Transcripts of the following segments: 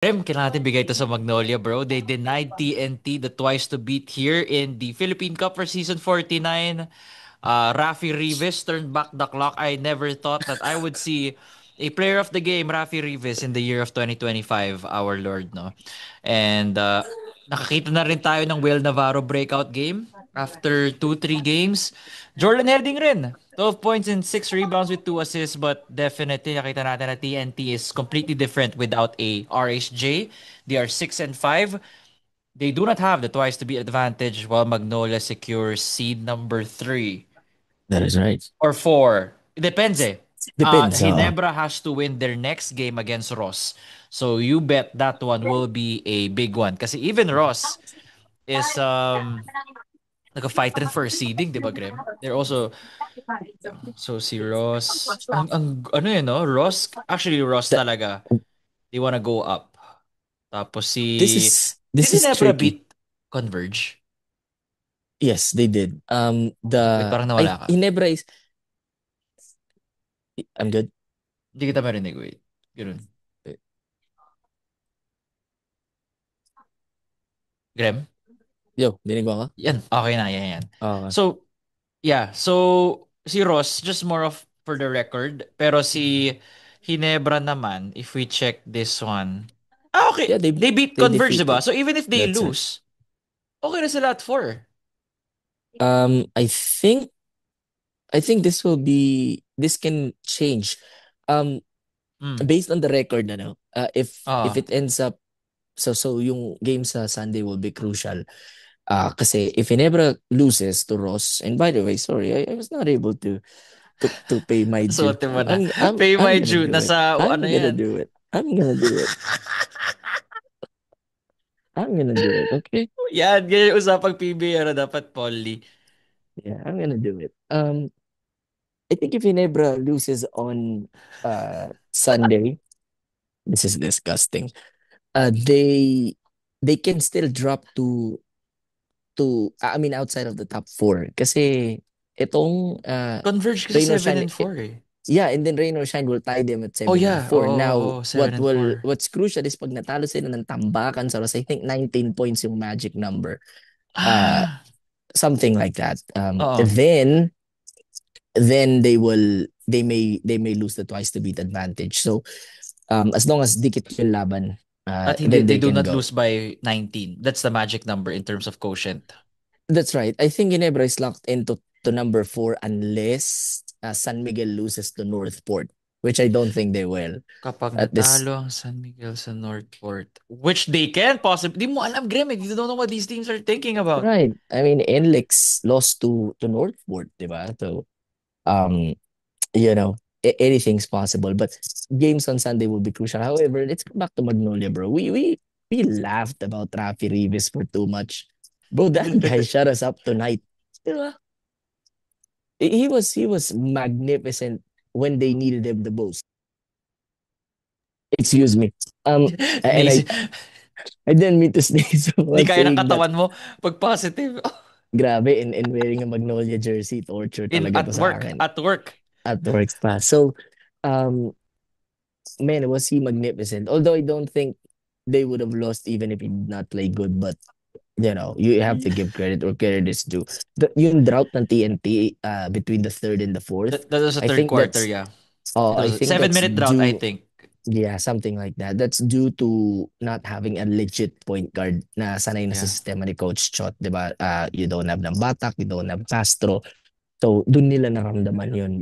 Kailangan natin bigay ito sa Magnolia, bro. They denied TNT the twice to beat here in the Philippine Cup for season 49. Rafi Rivas turned back the clock. I never thought that I would see a player of the game, Rafi Rivas, in the year of 2025, our Lord, no? And nakakita na rin tayo ng Will Navarro breakout game after 2-3 games. Jordan Heading rin. 12 points and 6 rebounds with 2 assists, but definitely nakita natin na TNT is completely different without a RHJ. They are 6 and 5. They do not have the twice to beat advantage while Magnolia secures seed number 3 That is right. or 4. It depends eh. Depends. Ginebra has to win their next game against Ross. So you bet that one will be a big one. Kasi even Ross is like a fight rin for seeding, di ba, Grem? They're also, so si Ross, ano yun, no? Ross That, talaga, they wanna go up. Tapos this did is Ginebra tricky. beat Converge? Yes, they did. Wait, The parang nawala I ka. Ginebra is I'm good. Hindi kita marinig, wait. Ganun. Grem? Yo, dinig mo ako? Yan, okay na, yan. Okay. So, yeah. So, si Ross, just more of for the record. Pero si Ginebra naman, if we check this one. Okay. Yeah, They beat they Converge, diba? defeated. So, even if they That's right. lose, okay na sila at 4. I think this can change. Um, Mm. Based on the record na no, if Ah. it ends up so yung game sa Sunday will be crucial. Kasi if Ginebra loses to Ross, and by the way, sorry, I was not able to pay my due. Suotin mo na. Pay I'm my gonna due. do it. Nasa, I'm ano gonna yan? do it. I'm gonna do it. I'm gonna do it. Okay. Yan, ganyan yung usapang PBA, ano, dapat poly. Yeah, I'm gonna do it. I think if Ginebra loses on Sunday, this is disgusting. They can still drop I mean outside of the top four. Kasi itong Converge kasi Rain or 7 Shine, and 4 eh. yeah, and then Rain or Shine will tie them at Oh 7 and yeah, 4. Now, oo, 7 and 4. what's crucial is pag natalo sila ng tambakan sa Ross, I think 19 points yung magic number. Uh Ah, Something like that. oo. Then they may lose the twice to beat advantage. So as long as dikit yung laban, At hindi, then they they do can not go. lose by 19. That's the magic number in terms of quotient. That's right. I think Ginebra is locked into to number 4 unless San Miguel loses to Northport, which I don't think they will. Kapag At this natalo ang San Miguel sa Northport, which they can possibly, di mo alam, Graham, you don't know what these teams are thinking about. right. I mean, NLEX lost to Northport, diba? So um, anything's possible. But games on Sunday will be crucial. However, let's go back to Magnolia, bro. We laughed about Rafi Rivas for too much. Bro, that guy shut us up tonight. Diba? He was magnificent when they needed him the most. Excuse me. And Sneezy. I didn't mean to sneeze Di while kaya ng saying that. katawan mo pag positive. Grabe, and wearing a Magnolia jersey, torture In talaga to at sa work, akin at work. at work pa. So, um, man, was he magnificent. Although I don't think they would have lost even if he did not play good. But, you have to give credit or credit is due. Yung drought ng TNT between the third and the fourth, That was the I third think quarter, that's yeah. oh, It I was a think that's 7 minute drought, I due. think. Yeah, something like that. That's due to not having a legit point guard na sanay na sa Yeah. sistema ni Coach Chot, 'di ba? You don't have ng Batak, you don't have Castro. So, dun nila naramdaman yun.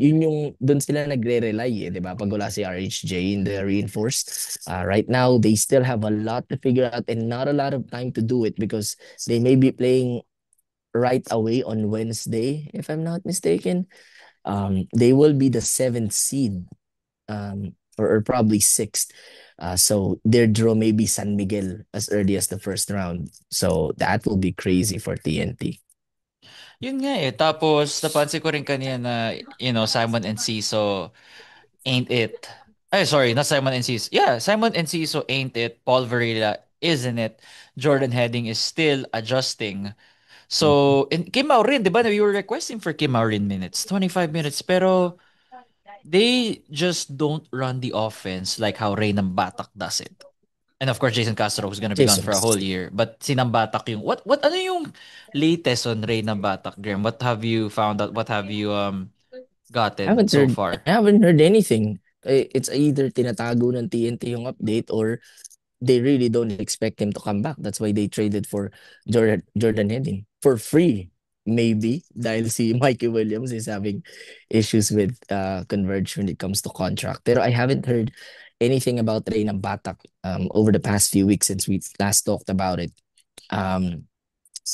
Dun sila nagre-rely 'di ba? Pag wala si RHJ in the reinforced. Right now, they still have a lot to figure out and not a lot of time to do it because they may be playing right away on Wednesday, if I'm not mistaken. They will be the seventh seed, or probably sixth. So their draw may be San Miguel as early as the first round. So that will be crazy for TNT. Yun nga eh. Tapos, napansin ko rin kanina na, Simon and Ciso ain't it. Ay, sorry, not Simon and Ciso. Yeah, Simon and Ciso ain't it. Paul Varela isn't it. Jordan Heading is still adjusting. Mhm. So, and Kim Maurin, di ba? We were requesting for Kim Maurin minutes. 25 minutes. Pero, they just don't run the offense like how Ray ng Batak does it. And of course, Jason Castro who's gonna be gone Jason. for a whole year. But si Nambatak yung what ano yung latest on Ray Nambatak, Graham? What have you found out? What have you gotten Haven't so heard far? I haven't heard anything. It's either tinatago ng TNT yung update or they really don't expect him to come back. That's why they traded for Jordan Heading for free. Maybe dahil si Mikey Williams is having issues with Converge when it comes to contract. Pero I haven't heard anything about Reynang Batak over the past few weeks since we last talked about it. Um,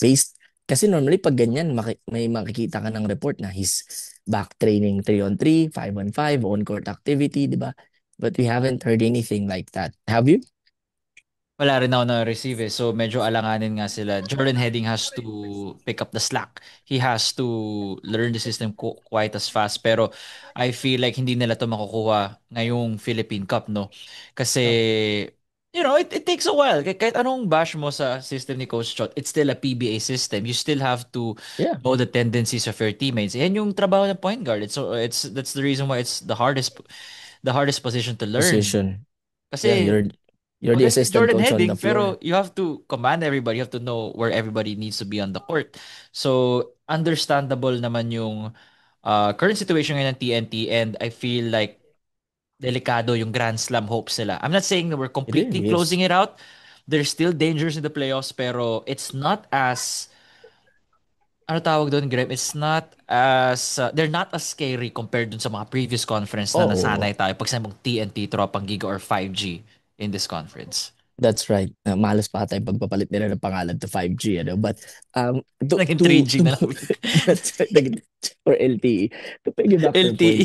based kasi normally pag ganyan may makikita ka ng report na he's back training 3-on-3, 5-on-5, on-court activity, di ba? But we haven't heard anything like that. Have you? Wala rin ako na-receive eh. So medyo alanganin nga sila. Jordan Heading has to pick up the slack. He has to learn the system quite as fast. Pero I feel like hindi nila to makukuha ngayong Philippine Cup, no? Kasi, No. it takes a while. Kahit anong bash mo sa system ni Coach Chot, it's still a PBA system. You still have to Yeah, know the tendencies of your teammates. Yan yung trabaho ng point guard. That's the reason why it's the hardest position to learn. position. Yeah, Kasi you're the magaling si assistant Jordan coach on the Heading, floor. pero you have to command everybody. You have to know where everybody needs to be on the court. So, understandable naman yung current situation ngayon ng TNT, and I feel like delikado yung Grand Slam hopes nila. I'm not saying that we're It completely really is. closing it out. There's still dangers in the playoffs, pero it's not as, ano tawag doon, Graham? It's not as, they're not as scary compared dun sa mga previous conference na nasanay Oh, tayo. Pag sa mong TNT, Tropang Giga, or 5G in this conference. that's right. Malas pa tayo pagpapalit nila ng pangalan to 5G, ano? But Naging 3G na lang. that's right, or LTE. To piggyback your point, LTE.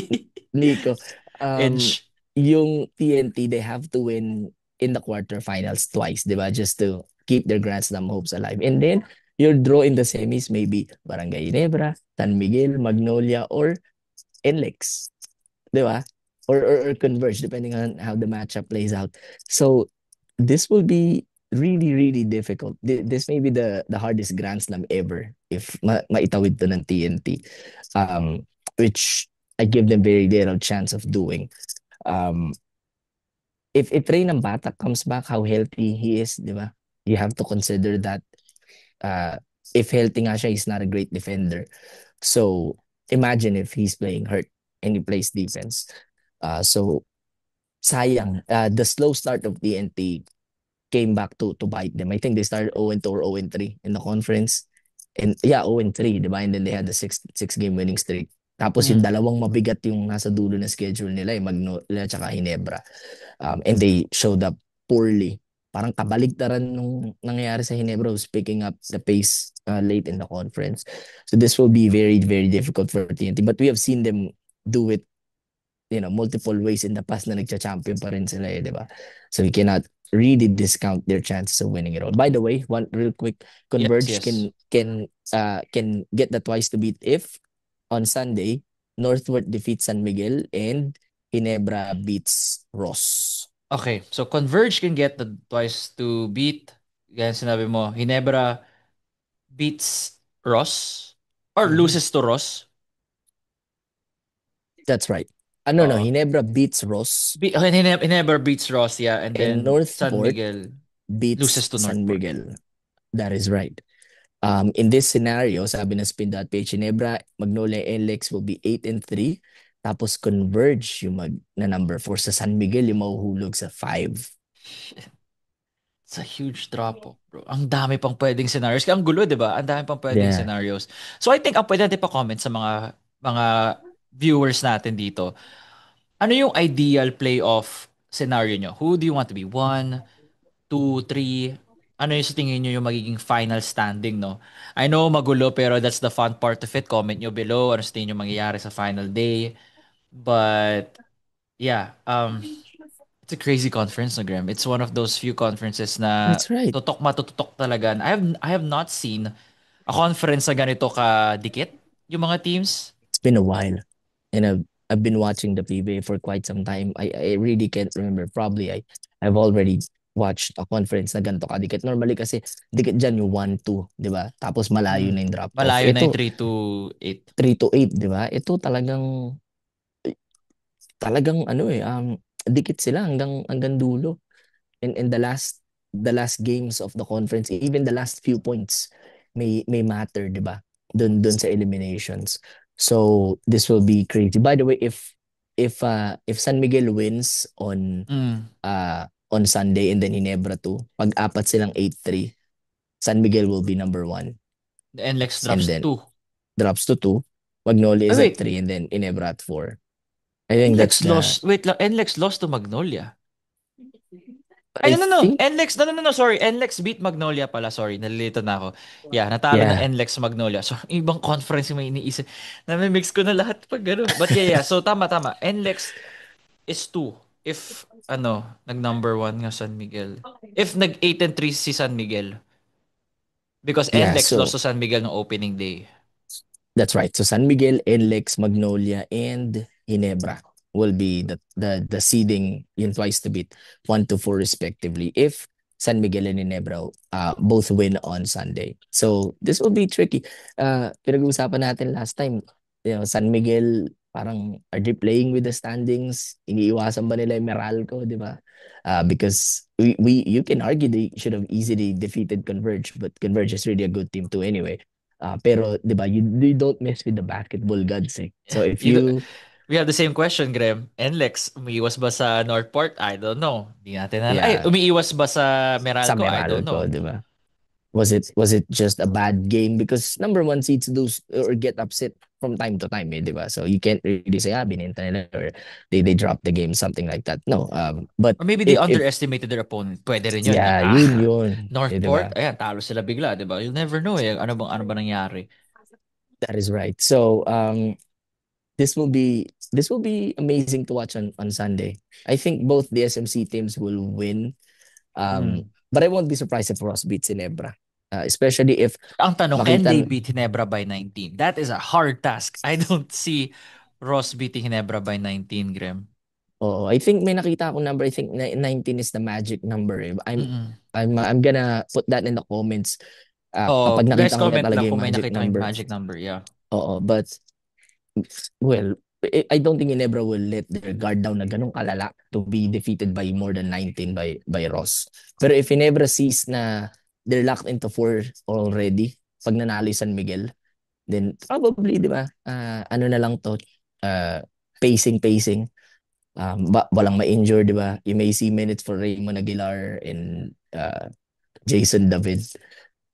Nico, um, Edge. yung TNT, they have to win in the quarterfinals twice, di ba? Just to keep their Grand Slam hopes alive. And then, your draw in the semis, maybe Barangay Ginebra, San Miguel, Magnolia, or NLEX. Di ba? Or Converge, depending on how the matchup plays out. So, this will be really, really difficult. This may be the hardest Grand Slam ever if maitawid to ng TNT. Which I give them very little chance of doing. Um, if Rey ng Bata comes back, how healthy he is, di ba? You have to consider that uh, if healthy nga siya, he's not a great defender. So, imagine if he's playing hurt and he plays defense. So, sayang. The slow start of TNT came back to bite them. I think they started 0-2 or 0-3 in the conference. And yeah, 0-3, di ba? And then they had the six game winning streak. Tapos yung Mm. dalawang mabigat yung nasa dulo ng schedule nila, yung Magnolia at Ginebra. And they showed up poorly. Parang kabaligtaran nung nangyayari sa Ginebra who's picking up the pace late in the conference. So this will be very, very difficult for TNT. But we have seen them do it multiple ways in the past na nagcha-champion pa rin sila di ba? So we cannot really discount their chances of winning it all. By the way, one real quick, Yes, Converge yes. can get the twice to beat if on Sunday Northward defeats San Miguel and Ginebra beats Ross. Okay, so Converge can get the twice to beat. Yan sinabi mo, Ginebra beats Ross or Mhm. loses to Ross. That's right. No, Oo. Ginebra beats Ross Okay, Ginebra beats Ross, yeah, and and then San Northport Miguel loses beats to San Northport. Miguel. That is right. In this scenario, sabi ng Spin.ph, Ginebra, Magnolia, and Lex will be 8-3. Tapos Converge yung na number 4 sa San Miguel yung mahuhulog sa 5. It's a huge drop off, bro. Ang dami pang pwedeng scenarios. Kaya ang gulo, di ba? Ang dami pang pwedeng Yeah, scenarios. So I think ang pwede natin pa-comment sa mga viewers natin dito. Ano yung ideal playoff scenario nyo? Who do you want to be? One, two, three? Ano yung sa tingin nyo yung magiging final standing, no? I know magulo, pero that's the fun part of it. Comment nyo below. Ano sa tingin nyo mangyayari sa final day? But, yeah. It's a crazy conference na, Graham. It's one of those few conferences na that's right. matututok talaga. I have not seen a conference na ganito ka dikit yung mga teams. It's been a while. And I've been watching the PBA for quite some time. I really can't remember. Probably I've already watched a conference na ganito kadikit. Normally kasi dikit dyan yung 1-2, di ba? Tapos malayo na yung drop off. Malayo na yung Ito, 3-8. 3-8, di ba? Ito talagang ano dikit sila hanggang dulo. in the last games of the conference, even the last few points may matter, 'di ba? Dun sa eliminations. So this will be crazy. By the way, if San Miguel wins Mm. on Sunday and then Ginebra too, pag apat silang 8-3, San Miguel will be number one. The NLEX And drops then 2. drops to two. Magnolia Ay, is at wait. three, and then Ginebra at four. I think that's NLEX the lost. Wait lang. NLEX lost to Magnolia. Ay, I no, no, no. think NLEX. No, no, no, no. Sorry. NLEX beat Magnolia pala. Sorry. Nalilito na ako. Yeah, natalo ng yeah. NLEX Magnolia. So, ibang conference yung may iniisip. Namimix ko na lahat pag gano'n. But yeah, yeah. So, tama, tama. NLEX is 2. If, nag number 1 nga San Miguel. If nag 8 and 3 si San Miguel. Because Yeah, NLEX lost so to San Miguel no opening day. that's right. So San Miguel, NLEX, Magnolia, and Ginebra will be the seeding in twice to beat 1 to 4 respectively if San Miguel and Ginebra both win on Sunday. So this will be tricky. Pinag-uusapan natin last time, San Miguel parang are they playing with the standings? Iniiwasan ba nila yung Meralco, di ba? Because we you can argue they should have easily defeated Converge, but Converge is really a good team too anyway. Pero 'di ba, you don't mess with the basketball gods eh. So if You do, you we have the same question, Graham. NLEX, umiiwas ba sa Northport? I don't know. Di natin alam. Ay, yeah, umiiwas ba sa sa Meralco? I don't Meralco, know. 'di ba? Was it just a bad game because number one seeds lose or get upset from time to time, eh, 'di ba? So you can't really say binenta nila or they dropped the game, something like that. No, but Or maybe they if underestimated their opponent. Pwede rin yun. yeah, yun, eh, 'di Northport, ba? ayan, talo sila bigla, di ba? You'll never know eh. Ano ba nangyari? That is right. So this will be amazing to watch on Sunday. I think both the SMC teams will win. Mm. But I won't be surprised if Ross beats Ginebra. Especially if Ang tanong, can makita, they beat Ginebra by 19? That is a hard task. I don't see Ross beating Ginebra by 19, Graham. oh, I think may nakita akong number. I think 19 is the magic number. Eh. Mm-mm. I'm gonna put that in the comments. Oh, Kapag guys, nakita ko na comment talaga lang yung kung may magic nakita kayong number. magic number. Yeah. Oo, but well, I don't think Ginebra will let their guard down na ganun kalala to be defeated by more than 19 by Ross. Pero if Ginebra sees na they're locked into 4 already, pag nanalo yung San Miguel, then probably, di ba, ano na lang to, pacing. Walang ma-injure, di ba? You may see minutes for Raymond Aguilar and Jason David.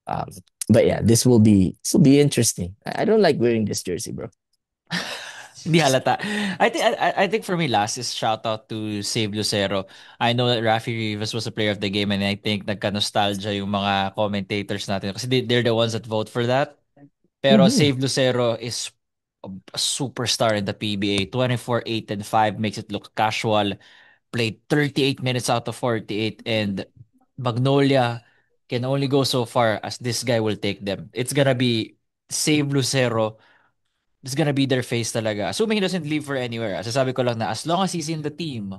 Um, but yeah, this will be interesting. I don't like wearing this jersey, bro. Hindi halata. I think for me last is shout out to Save Lucero. I know that Rafi Rivas was a player of the game and I think nagka-nostalgia yung mga commentators natin kasi they're the ones that vote for that. Pero Mm-hmm. Save Lucero is a superstar in the PBA. 24, 8, and 5 makes it look casual. Played 38 minutes out of 48 and Magnolia can only go so far as this guy will take them. It's gonna be Save Lucero. It's gonna be their face talaga. Assuming he doesn't leave for anywhere. Sasabi ko lang na as long as he's in the team,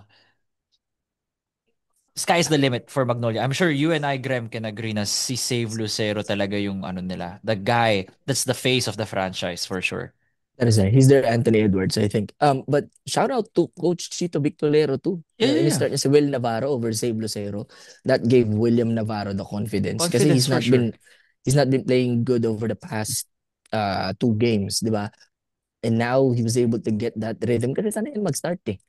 sky's the limit for Magnolia. I'm sure you and I, Graham, can agree na si Save Lucero talaga yung ano nila. The guy that's the face of the franchise for sure. That is right. He's their Anthony Edwards, I think. But shout out to Coach Chito Victorero too. Yeah, yeah, yeah. In-start niya si Will Navarro over Save Lucero. That gave William Navarro the confidence kasi Confidence for sure. he's not been playing good over the past 2 games, di ba? And now he was able to get that rhythm kasi sana yan mag-start eh.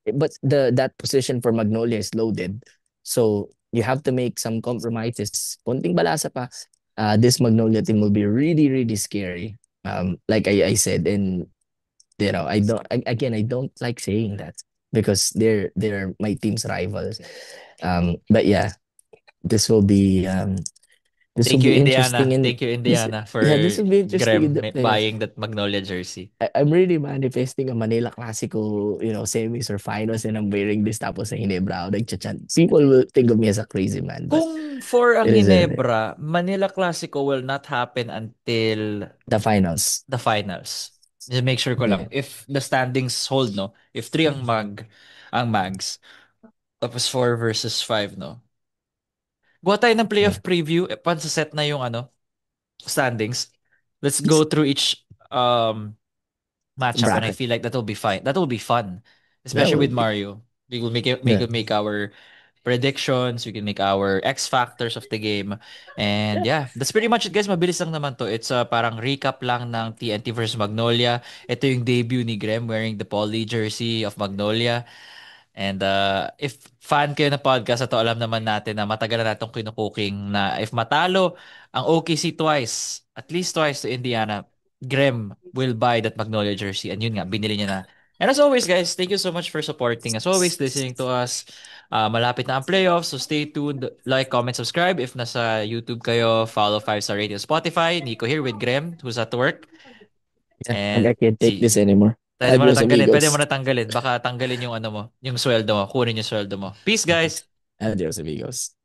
But that position for Magnolia is loaded. So you have to make some compromises. Konting balasa pa, this Magnolia team will be really, really scary. Like I said, and I don't like saying that because they're my team's rivals. But yeah, this will be this will Thank you, be interesting Indiana. and Thank you, this Indiana, for yeah, this will be interesting in Graham the playoffs. buying that Magnolia jersey. I'm really manifesting a Manila Classico, semis or finals, and I'm wearing this tapos sa Hinebra ako nagchachan. People will think of me as a crazy man, but Kung for ang it is Ginebra, Manila Classico will not happen until the finals. the finals. Just make sure ko lang. Yeah. If the standings hold, no? If 3 ang mags, tapos 4 versus 5, no? Gawa tayo ng Yeah. playoff preview, pansaset na yung standings. Let's go through each matchup and I Bracket. feel like that will be fine. That will be fun. That Especially with would be Mario. We will make yeah. our predictions, we can make our X factors of the game. And yeah, that's pretty much it guys. Mabilis lang naman to. It's parang recap lang ng TNT versus Magnolia. Ito yung debut ni Graham wearing the Poly jersey of Magnolia. And if fan kayo ng podcast na to, alam naman natin na matagal na natong kinukuking na if matalo ang OKC twice, at least twice to Indiana, Graham will buy that Magnolia jersey. And yun nga, binili niya na. And as always, guys, thank you so much for supporting. As always, listening to us. Malapit na ang playoffs, so stay tuned. Like, comment, subscribe. If nasa YouTube kayo, follow 5-star rating Spotify. Nico here with Graham, who's at work. Yeah, And I can't take see. this anymore. Pwede mo na Adios, tanggalin. Pwede mo amigos. na tanggalin. Baka tanggalin yung ano mo, yung sweldo mo. Kunin yung sweldo mo. Peace, guys! Adios, amigos.